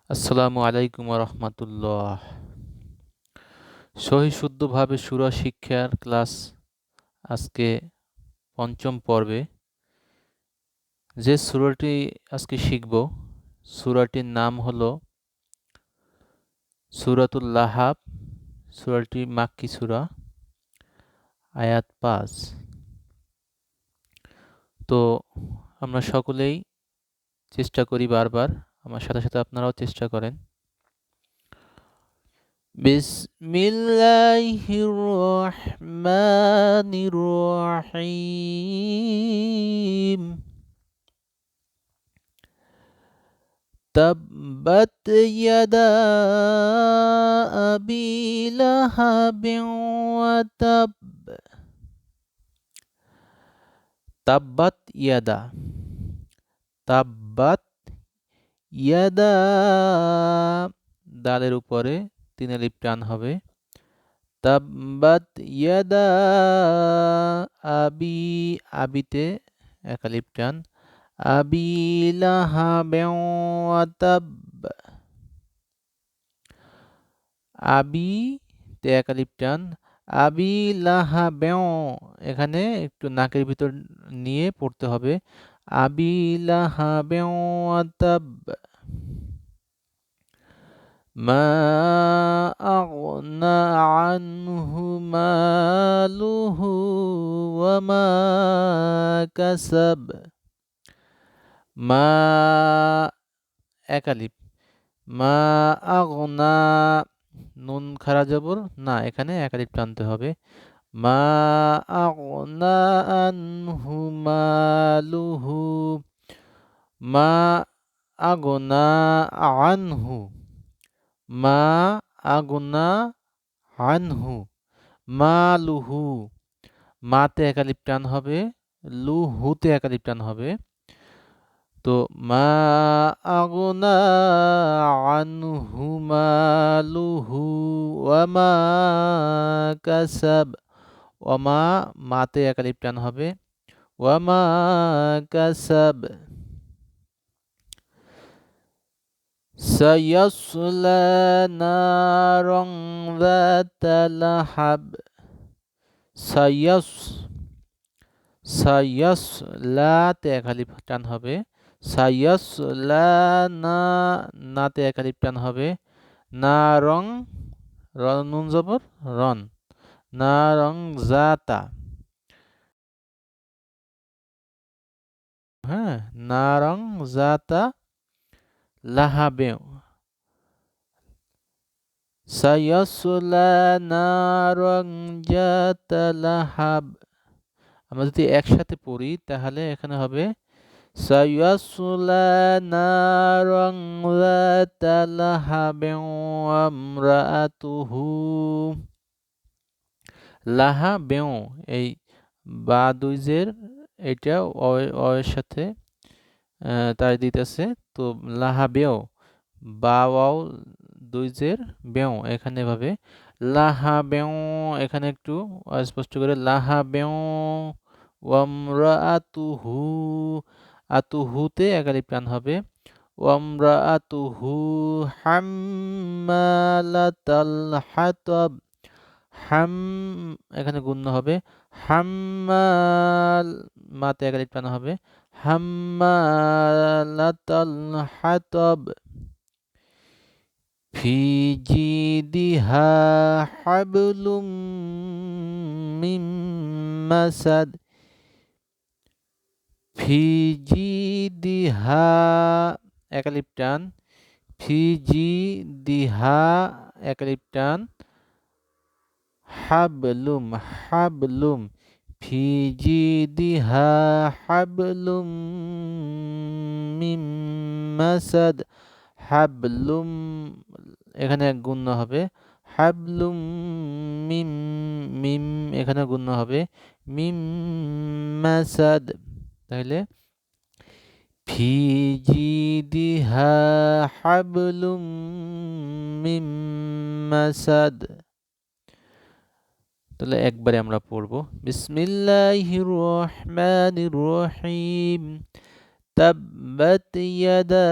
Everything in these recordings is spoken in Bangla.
আসসালামু আলাইকুম রহমতুল্লাহ। সহি শুদ্ধভাবে সূরা শিক্ষার ক্লাস আজকে পঞ্চম পর্বে। যে সূরাটি আজকে শিখব, সূরাটির নাম হলো সূরাতুল লাহাব। সূরাটি মাক্কি সূরা, আয়াত ৫। তো আমরা সকলেই চেষ্টা করি বারবার, আমার সাথে সাথে আপনারাও চেষ্টা করেন। বিসমিল্লাহির রহমানির রহিম। تبت يدا أبي لهب وتب তাব্বাত ইয়াদা। তাব্বাত ইয়াদা, দালের উপরে ৩ আলিফ টান হবে। তাব্বাত ইয়াদা আবি, আবিতে ১ আলিফ টান। আবি লাহাবেন ওয়া তাব, আবি তে ১ আলিফ টান। আবি লাহাবেন, এখানে একটু নাকের ভিতর নিয়ে পড়তে হবে। আবি লাহাবেন ওয়া তাব। মা আগনা আনহু মালুহু ওয়া মা কাসাব। মা ১ আলিফ। মা আগনা, নুন খাড়া জবর না, এখানে ১ আলিফ টানতে হবে। মা আগনা আনহু মালুহু। মা আগনা আনহু, মা আগনা আনহু মালুহু। মাতে ১ আলিফ টান হবে, লুহুতে ১ আলিফ টান হবে। তো মা আগনা আনহু মালুহু ওয়া মা কাসাব। ওমা, মাতে ১ আলিফ টান হবে। ওয়া মা কাসাব। সায়াসলা নারান যাতা লাহাব। সায়াসলাতে ১ আলিফ টান হবে। সায়াসলা না, নাতে ১ আলিফ টান হবে। নারং, নুন জবর রন, নারং জাতা। হ্যাঁ, নারং জাতা লাহাবে। সায়াসলা নারং জাতা লাহাব। আমরা যদি একসাথে পড়ি তাহলে এখানে হবে সায়াসলা নারং যাতা লাহাবেন ওয়া ইমরাআতুহু লাহাবেন। এই বা দুই জের, এটা এর সাথে তার দিতেছে। তো লাহাবেও, বা ওয়াও দুই জের বেও, এখানে এভাবে লাহাবেও। এখানে একটু স্পষ্ট করে লাহাবেও। ওয়ামরাআতুহু, আতুহুতে ১ আলিফ টান হবে। ওয়ামরাআতুহু হাম্মালাতাল হাতাব। হাম, এখানে গুণ্য হবে। হাম্মাল, মাতে ১ আলিফ টান হবে। হাম্মালাতাল হাতাব। ফি জিদিহা হাবলুম মিন মাসাদ। ফি জিদিহা ১ আলিফ টান। ফি জিদিহা ১ আলিফ টান। হাবলুম, হাবলুম। ফি জিদিহা হাবলুম মিন মাসাদ। হাবলুম, এখানে গুণ্য হবে। হাবলুম মিম, মিম এখানে গুণ্য হবে। মিম মাসাদ। তাহলে ফি জিদিহা হাবলুম মিম মাসাদ। তাহলে একবারে আমরা পড়ব। বিসমিল্লাহির রহমানির রহিম। تبت يدا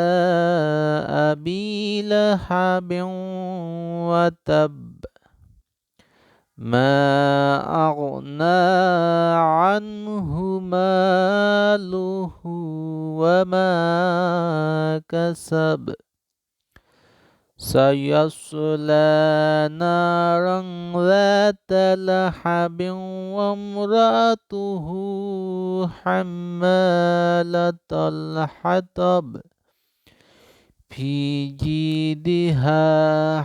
أبي لهب وتب ما أغنى عنه ماله وما كسب سيصلى نارا ذات لهب وامرأته حمالة الحطب في جيدها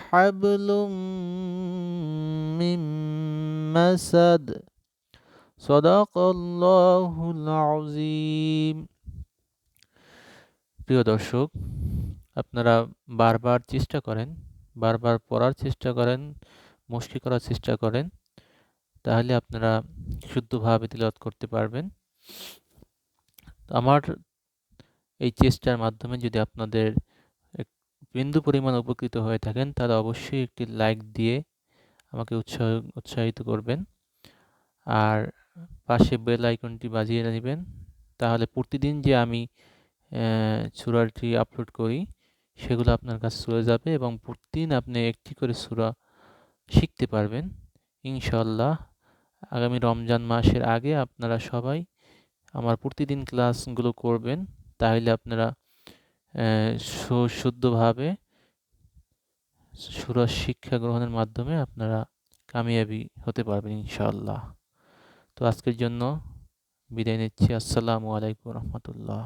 حبل من مسد صدق الله العظيم। প্রিয় দর্শক, আপনারা বারবার চেষ্টা করেন, বারবার পড়ার চেষ্টা করেন, মস্কি করার চেষ্টা করেন, তাহলে আপনারা শুদ্ধভাবে তিলাওয়াত করতে পারবেন। আমার এই চেষ্টার মাধ্যমে যদি আপনাদের বিন্দু পরিমাণ উপকৃত হয়ে থাকেন, তাহলে অবশ্যই একটি লাইক দিয়ে আমাকে উৎসাহিত করবেন, আর পাশে বেল আইকনটি বাজিয়ে নেবেন। তাহলে প্রতিদিন যে আমি সূরাটি আপলোড করি সেগুলো আপনার কাছে চলে যাবে এবং প্রতিদিন আপনি একটি করে সূরা শিখতে পারবেন ইনশাআল্লাহ। আগামী রমজান মাসের আগে আপনারা সবাই আমার প্রতিদিন ক্লাসগুলো করবেন, তাহলে আপনারা শুদ্ধভাবে সূরা শিক্ষা গ্রহণের মাধ্যমে আপনারা কামিয়াবি হতে পারবেন ইনশাআল্লাহ। তো আজকের জন্য বিদায় নিচ্ছি। আসসালামু আলাইকুম রহমতুল্লাহ।